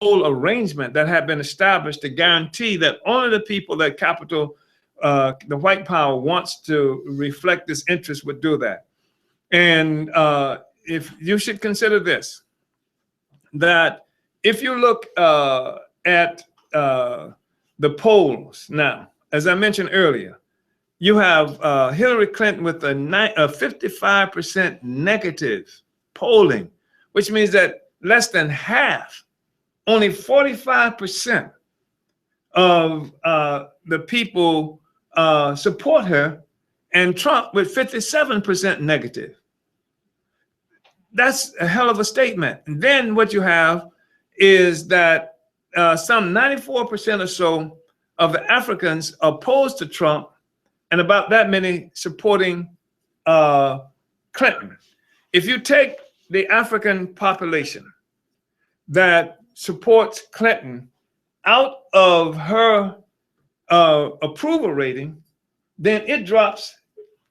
whole arrangement that had been established to guarantee that only the people that capital, the white power wants to reflect this interest would do that. And if you should consider this, that if you look at the polls now, as I mentioned earlier, you have Hillary Clinton with a 55% negative polling, which means that less than half, only 45% of the people support her, and Trump with 57% negative. That's a hell of a statement. And then what you have is that some 94% or so of the Africans opposed to Trump, and about that many supporting Clinton. If you take the African population that supports Clinton out of her approval rating, then it drops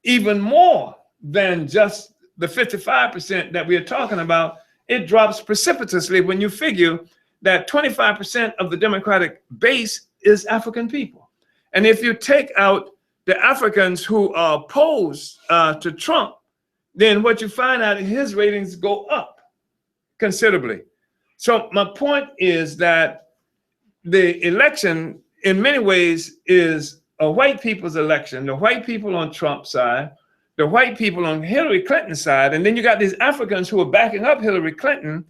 even more than just the 55% that we are talking about. It drops precipitously when you figure that 25% of the Democratic base is African people. And if you take out the Africans who are opposed to Trump, then what you find out is his ratings go up considerably. So my point is that the election in many ways is a white people's election, the white people on Trump's side, the white people on Hillary Clinton's side, and then you got these Africans who are backing up Hillary Clinton.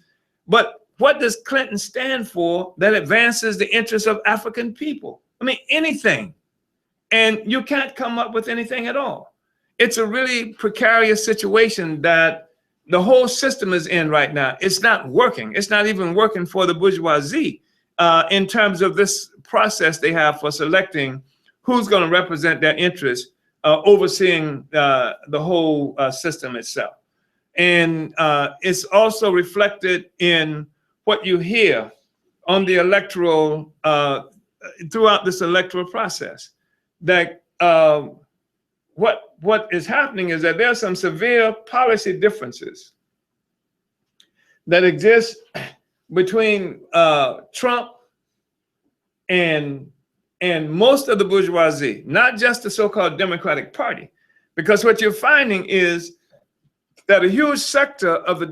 But what does Clinton stand for that advances the interests of African people? I mean, anything. And you can't come up with anything at all. It's a really precarious situation that the whole system is in right now. It's not working. It's not even working for the bourgeoisie in terms of this process they have for selecting who's going to represent their interests, overseeing the whole system itself. And it's also reflected in what you hear on the electoral, throughout this electoral process, that what is happening is that there are some severe policy differences that exist between Trump and most of the bourgeoisie, not just the so-called Democratic Party, because what you're finding is that a huge sector of the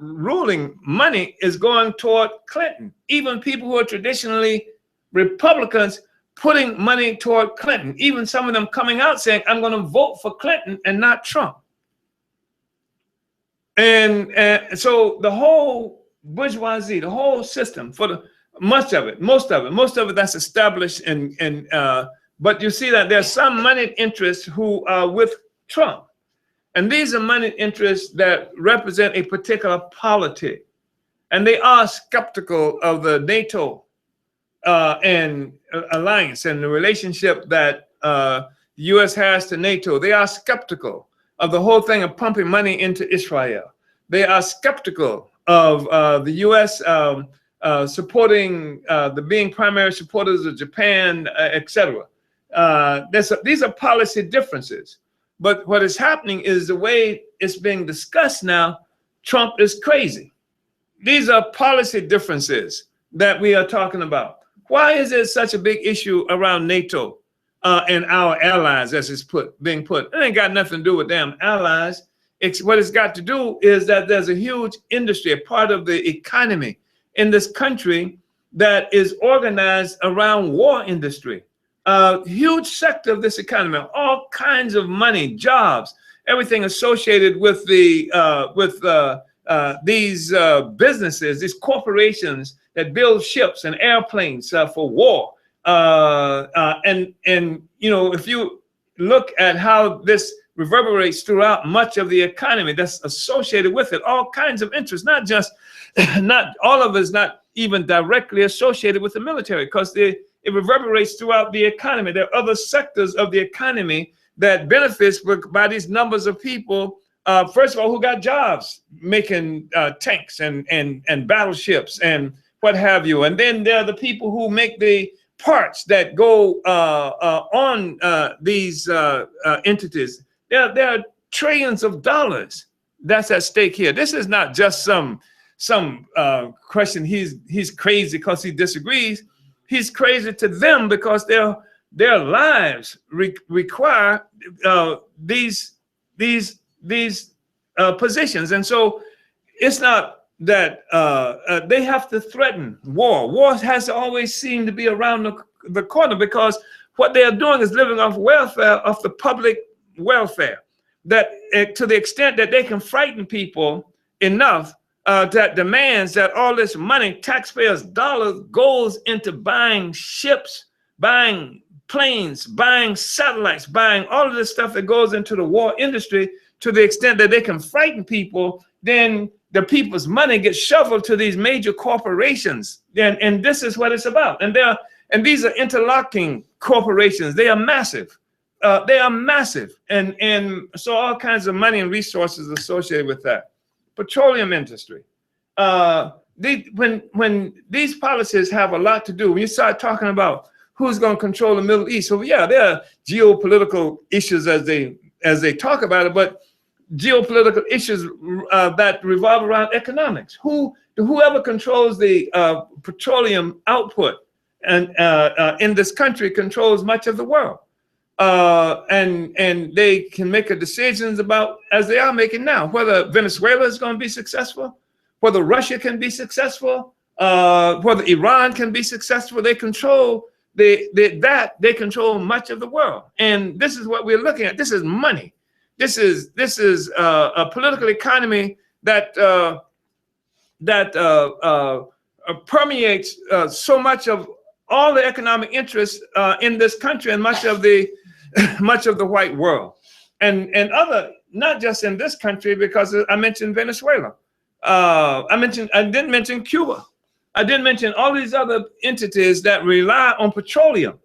ruling money is going toward Clinton. Even people who are traditionally Republicans putting money toward Clinton. Even some of them coming out saying, "I'm going to vote for Clinton and not Trump." And so the whole bourgeoisie, the whole system, for most of it that's established but you see that there's some moneyed interests who are with Trump. And these are moneyed interests that represent a particular politic. And they are skeptical of the NATO and alliance and the relationship that the U.S. has to NATO. They are skeptical of the whole thing of pumping money into Israel. They are skeptical of the U.S. Supporting the being primary supporters of Japan, etc. These are policy differences. But what is happening is the way it's being discussed now, Trump is crazy. These are policy differences that we are talking about. Why is there such a big issue around NATO and our allies, as it's being put? It ain't got nothing to do with them allies. What it's got to do is that there's a huge industry, a part of the economy in this country that is organized around war industry. A huge sector of this economy, all kinds of money, jobs, everything associated with these businesses, these corporations that build ships and airplanes for war. And you know, if you look at how this reverberates throughout much of the economy that's associated with it, all kinds of interests, not all of us, not even directly associated with the military, because it reverberates throughout the economy. There are other sectors of the economy that benefits by these numbers of people. First of all, who got jobs making tanks and battleships and what have you. And then there are the people who make the parts that go on these entities. There are trillions of dollars that's at stake here. This is not just some question. He's crazy because he disagrees. He's crazy to them because their lives require these positions, and so it's not that they have to threaten war. War has always seemed to be around the corner because what they are doing is living off welfare, of the public welfare. That to the extent that they can frighten people enough that demands that all this money, taxpayers' dollars, goes into buying ships, buying planes, buying satellites, buying all of this stuff that goes into the war industry. To the extent that they can frighten people, then the people's money gets shoveled to these major corporations. And this is what it's about. And these are interlocking corporations. They are massive. And so all kinds of money and resources associated with that. Petroleum industry. When these policies have a lot to do, when you start talking about who's going to control the Middle East, so yeah, there are geopolitical issues as they talk about it, but geopolitical issues that revolve around economics. Whoever controls the petroleum output and in this country controls much of the world. And they can make decisions about, as they are making now, whether Venezuela is going to be successful, whether Russia can be successful, whether Iran can be successful. They control they control much of the world. And this is what we're looking at. This is money. This is a political economy that permeates so much of all the economic interests in this country and much of the white world, and other, not just in this country, because I mentioned Venezuela. I didn't mention Cuba. I didn't mention all these other entities that rely on petroleum.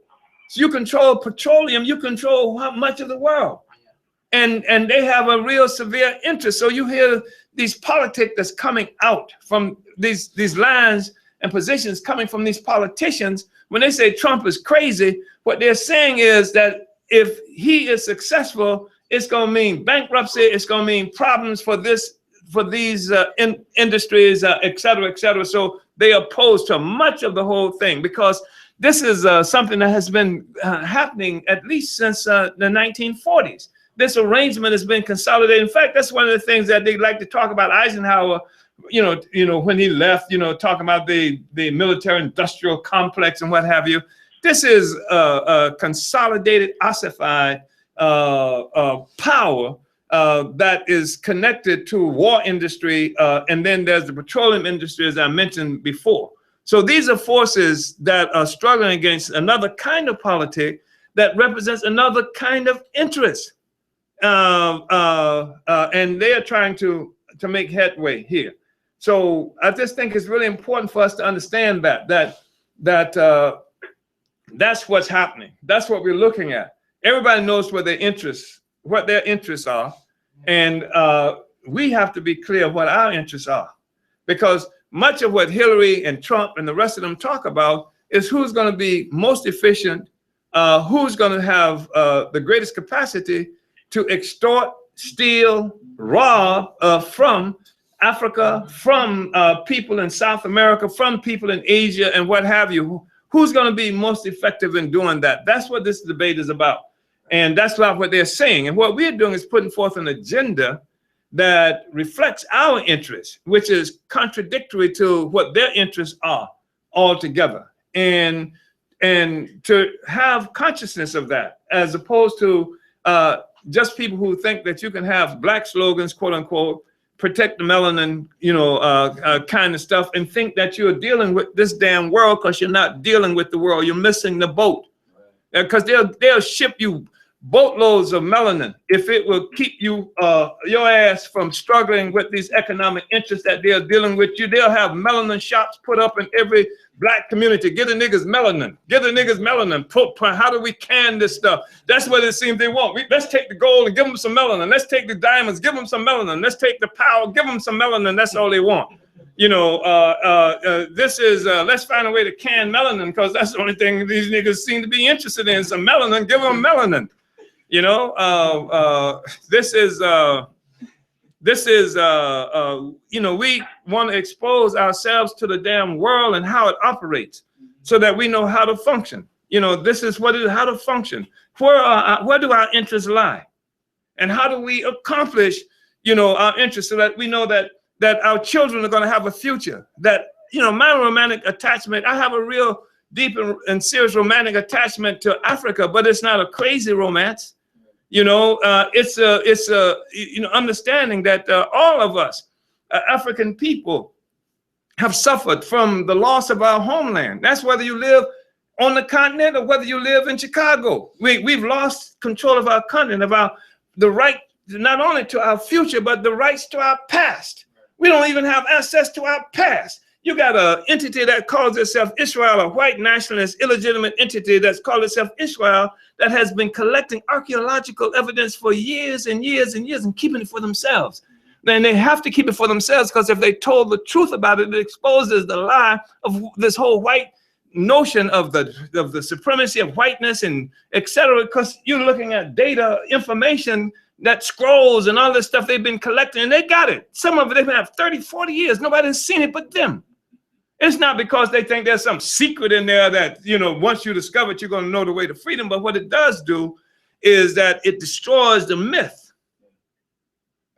So you control petroleum, you control how much of the world. And they have a real severe interest. So you hear these politics that's coming out from these lines and positions coming from these politicians. When they say Trump is crazy, what they're saying is that if he is successful, it's going to mean bankruptcy. It's going to mean problems for these industries, et cetera, et cetera. So they are opposed to much of the whole thing because this is something that has been happening at least since the 1940s. This arrangement has been consolidated. In fact, that's one of the things that they like to talk about. Eisenhower, when he left, talking about the military industrial complex and what have you. This is a consolidated, ossified power that is connected to war industry. And then there's the petroleum industry, as I mentioned before. So these are forces that are struggling against another kind of politic that represents another kind of interest. And they are trying to make headway here. So I just think it's really important for us to understand that's what's happening. That's what we're looking at. Everybody knows what their interests are. And we have to be clear what our interests are, because much of what Hillary and Trump and the rest of them talk about is who's going to be most efficient, who's going to have the greatest capacity to extort, steal, rob from Africa, from people in South America, from people in Asia, and what have you. Who's going to be most effective in doing that? That's what this debate is about. And that's not what they're saying. And what we're doing is putting forth an agenda that reflects our interests, which is contradictory to what their interests are altogether. And to have consciousness of that, as opposed to just people who think that you can have black slogans, quote unquote, protect the melanin, kind of stuff, and think that you're dealing with this damn world, because you're not dealing with the world. You're missing the boat, because they'll ship you boatloads of melanin if it will keep you your ass from struggling with these economic interests that they're dealing with you. They'll have melanin shops put up in every black community. Get the niggas melanin. Get the niggas melanin. How do we can this stuff? That's what it seems they want. Let's take the gold and give them some melanin. Let's take the diamonds, give them some melanin. Let's take the power, give them some melanin. That's all they want. This is let's find a way to can melanin, because that's the only thing these niggas seem to be interested in. Some melanin. Give them melanin. This This is, you know, we want to expose ourselves to the damn world and how it operates so that we know how to function. You know, this is what it is, how to function. Where do our interests lie? And how do we accomplish, you know, our interests so that we know that our children are going to have a future? That, you know, my romantic attachment, I have a real deep and serious romantic attachment to Africa, but it's not a crazy romance. You know, it's a you know, understanding that all of us, African people, have suffered from the loss of our homeland. That's whether you live on the continent or whether you live in Chicago. We've lost control of our continent, of the right not only to our future, but the rights to our past. We don't even have access to our past. You got an entity that calls itself Israel, a white nationalist, illegitimate entity that's called itself Israel, that has been collecting archaeological evidence for years and years and years and keeping it for themselves. And they have to keep it for themselves because if they told the truth about it, it exposes the lie of this whole white notion of the supremacy of whiteness and et cetera, because you're looking at data, information, that scrolls and all this stuff they've been collecting, and they got it. Some of it they've had 30, 40 years. Nobody's seen it but them. It's not because they think there's some secret in there that, you know, once you discover it, you're going to know the way to freedom. But what it does do is that it destroys the myth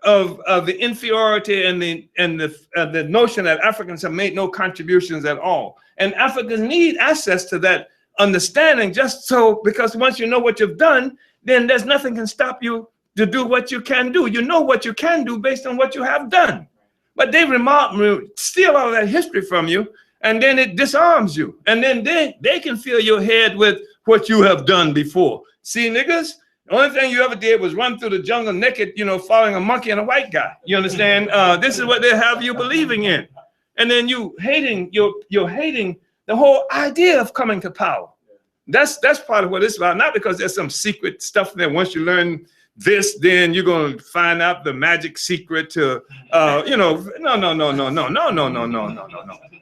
of the inferiority and the notion that Africans have made no contributions at all. And Africans need access to that understanding just so, because once you know what you've done, then there's nothing can stop you to do what you can do. You know what you can do based on what you have done. But they steal all of that history from you, and then it disarms you. And then they can fill your head with what you have done before. See, niggas, the only thing you ever did was run through the jungle naked, you know, following a monkey and a white guy. You understand? This is what they have you believing in. And then you're hating the whole idea of coming to power. That's part of what it's about. Not because there's some secret stuff that once you learn this, then you're going to find out the magic secret to, you know, no.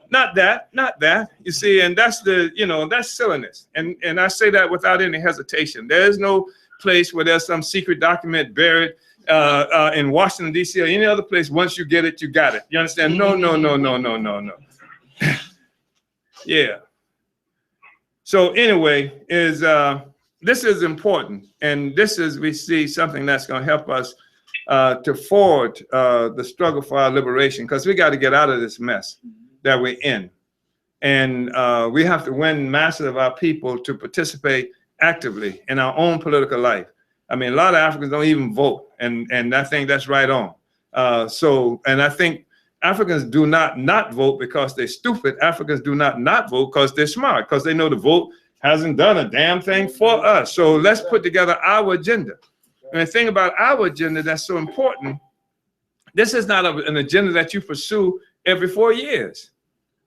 Not that. You see, and that's that's silliness. And I say that without any hesitation. There is no place where there's some secret document buried in Washington, D.C. or any other place. Once you get it, you got it. You understand? No. Yeah. So anyway, this is important, and this is, we see something that's going to help us to forward the struggle for our liberation, because we got to get out of this mess that we're in. And we have to win masses of our people to participate actively in our own political life. I mean, a lot of Africans don't even vote, and I think that's right on. And I think Africans do not vote because they're stupid. Africans do not vote because they're smart, because they know the vote hasn't done a damn thing for us. So let's put together our agenda. And the thing about our agenda that's so important, this is not an agenda that you pursue every 4 years.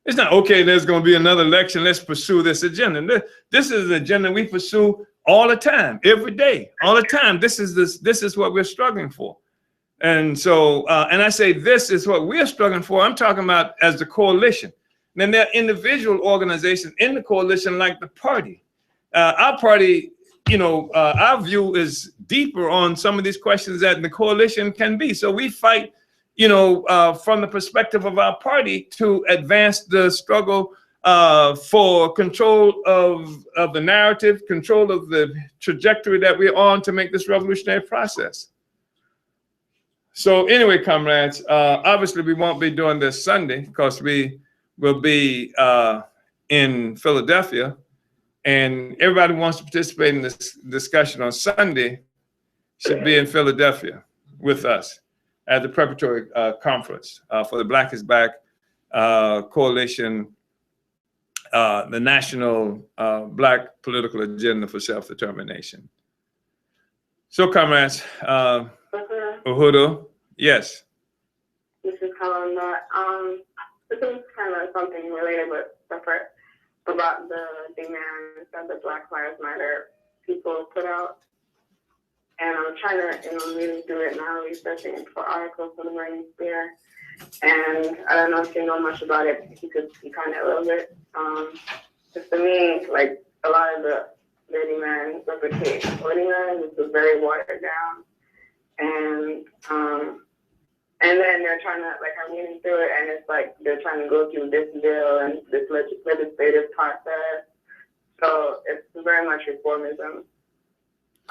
It's not, okay, there's going to be another election, let's pursue this agenda. This is an agenda we pursue all the time, every day, all the time. This is what we're struggling for. And so, and I say this is what we're struggling for. I'm talking about as the coalition. Then there are individual organizations in the coalition, like the party. Our party, our view is deeper on some of these questions that the coalition can be. So we fight, from the perspective of our party to advance the struggle for control of the narrative, control of the trajectory that we're on to make this revolutionary process. So anyway, comrades, obviously we won't be doing this Sunday because we will be in Philadelphia, and everybody who wants to participate in this discussion on Sunday should be in Philadelphia with us at the preparatory conference for the Black is Back Coalition, the National Black Political Agenda for Self-Determination. So, comrades, Uhudu, yes. This is Kalanda. This is kind of something related but separate about the demands that the Black Lives Matter people put out. And I'm trying to, reading through it now, researching for articles for the Burning Spear. And I don't know if you know much about it. You could speak on it a little bit. Just to me, like a lot of their demands replicate voting demands, which was very watered down. And And then they're trying to, like, I'm reading through it, and it's like they're trying to go through this bill and this legislative process. So it's very much reformism.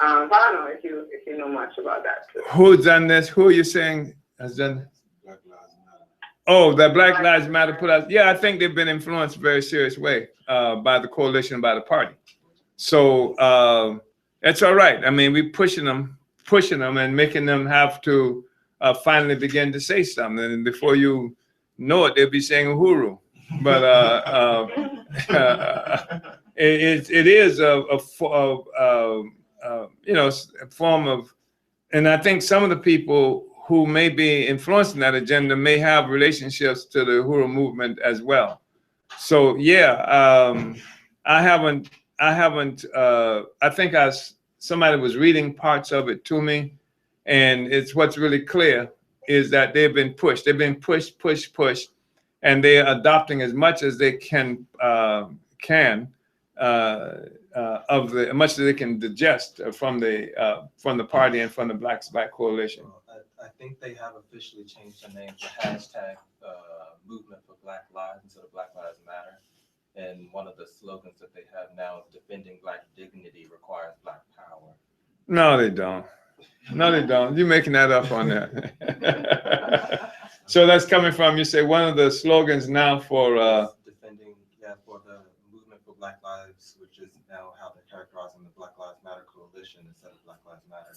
So I don't know if you know much about that too. Who's done this? Who are you saying has done this? Black Lives Matter. Oh, the Black Lives Matter put out. Yeah, I think they've been influenced in a very serious way by the coalition, by the party. So it's all right. I mean, we're pushing them and making them have to finally begin to say something. And before you know it, they'll be saying Uhuru. But it is you know, a form of, and I think some of the people who may be influencing that agenda may have relationships to the Uhuru movement as well. So yeah, I think somebody was reading parts of it to me, and it's what's really clear is that they've been pushed, and they're adopting as much as they can of the much as they can digest from the party and from the Black Coalition. I think they have officially changed the name to hashtag Movement for Black Lives instead of Black Lives Matter. And one of the slogans that they have now is defending Black dignity requires Black power. No, they don't. No, they don't. You're making that up on that. So that's coming from, you say, one of the slogans now for defending, for the Movement for Black Lives, which is now how they're characterizing the Black Lives Matter coalition instead of Black Lives Matter,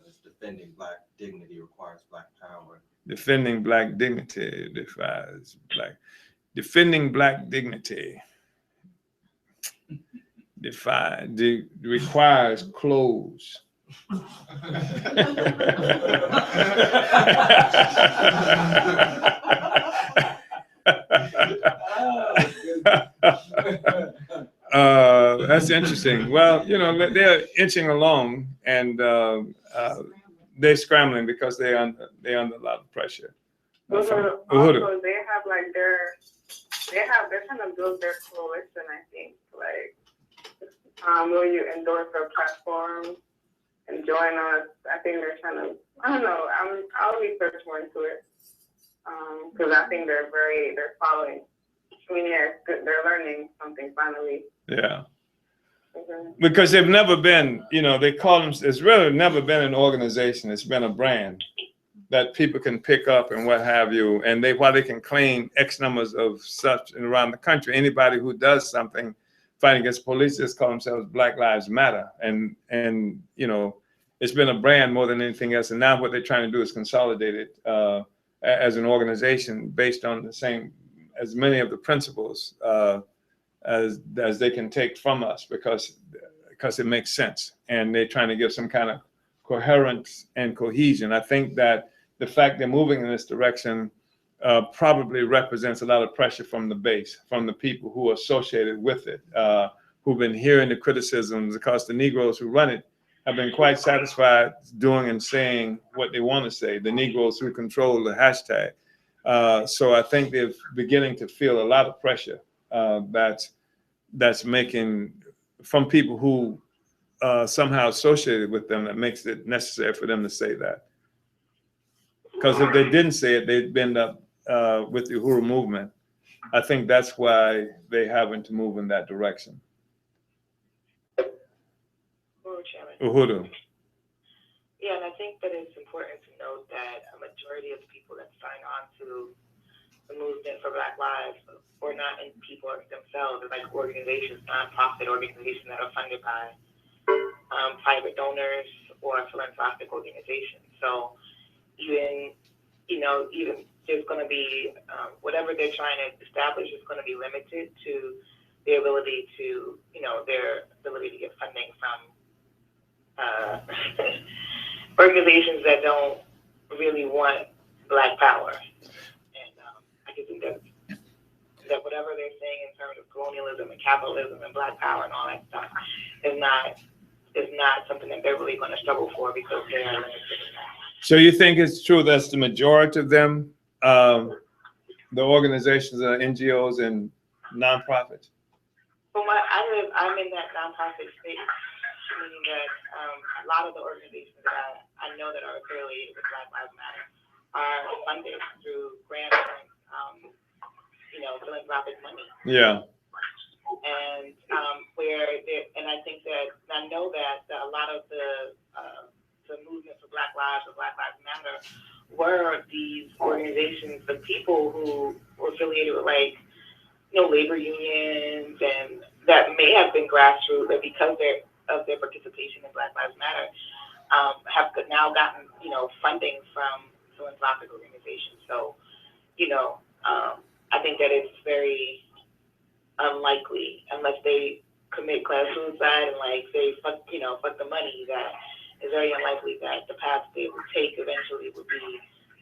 is defending Black dignity requires Black power. Defending Black dignity defies Black. Defending Black dignity requires clothes. That's interesting. Well, you know, they're inching along, and they're scrambling because they're under a lot of pressure. Also, they have like they're trying to build their coalition. I think like will you endorse our platform and join us? I think they're trying to. I don't know. I'll research more into it because I think they're following. I mean, yeah, it's good. They're learning something finally. Yeah. Because they've never been, you know, they call them, it's really never been an organization. It's been a brand that people can pick up and what have you. And while they can claim X numbers of such around the country, anybody who does something fighting against police just call themselves Black Lives Matter. And you know, it's been a brand more than anything else. And now what they're trying to do is consolidate it as an organization based on the same, as many of the principles as they can take from us because it makes sense, and they're trying to give some kind of coherence and cohesion. I think that the fact they're moving in this direction probably represents a lot of pressure from the base, from the people who are associated with it, who've been hearing the criticisms, because the Negroes who run it have been quite satisfied doing and saying what they want to say, the Negroes who control the hashtag. So I think they're beginning to feel a lot of pressure that's making from people who somehow associated with them, that makes it necessary for them to say that. Because if they didn't say it, they'd end up with the Uhuru movement. I think that's why they haven't to move in that direction. Uhuru. Yeah, and I think that it's important to note that a majority of the people that sign on to the movement for Black Lives or not in people themselves, like organizations, nonprofit organizations that are funded by private donors or philanthropic organizations. So even there's going to be whatever they're trying to establish is going to be limited to their ability to get funding from organizations that don't really want Black power. And I can think that whatever they're saying in terms of colonialism and capitalism and Black power and all that stuff is not something that they're really going to struggle for because they are limited in that. So you think it's true that's the majority of them, the organizations, NGOs and nonprofits? From what I'm in that nonprofit space, meaning that a lot of the organizations that I know that are affiliated with Black Lives Matter are funded through grants and, philanthropic money. Yeah. And and I think that I know that a lot of the movement for Black Lives or Black Lives Matter were these organizations, the people who were affiliated with labor unions, and that may have been grassroots, but because of their participation in Black Lives Matter, have now gotten funding from philanthropic organizations. So I think that it's very unlikely, unless they commit class suicide and say fuck the money, that it's very unlikely that the path they would take eventually would be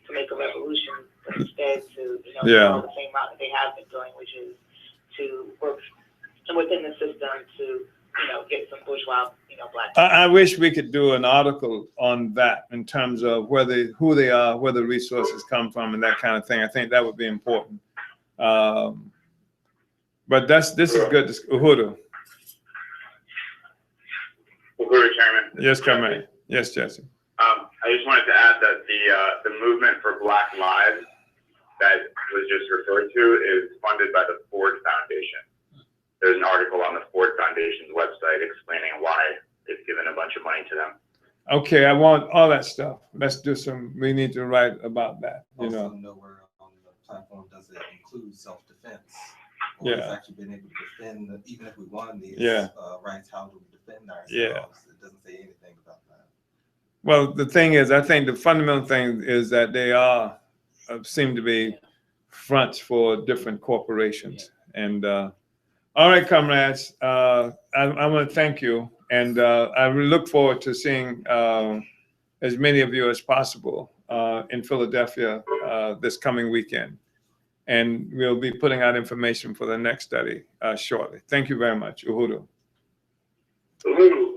to make a revolution, but instead to follow the same route that they have been doing, which is to work within the system to get some bourgeois black. I wish we could do an article on that in terms of who they are, where the resources come from, and that kind of thing. I think that would be important. But this is good. Uhuru. Uhuru, Chairman. Yes, Comrade. Yes, Jesse. I just wanted to add that the movement for Black Lives that was just referred to is funded by the Ford Foundation. There's an article on the Ford Foundation's website explaining why it's given a bunch of money to them. Okay, I want all that stuff. Let's do we need to write about that, Also, nowhere on the platform does it include self-defense. Or Yeah. It's actually been able to defend, even if we won these rights, how do we defend ourselves? Yeah. It doesn't say anything about that. Well, the thing is, I think the fundamental thing is that they seem to be fronts for different corporations. And all right, comrades, I want to thank you. And I look forward to seeing as many of you as possible in Philadelphia this coming weekend. And we'll be putting out information for the next study shortly. Thank you very much. Uhuru. Uhuru.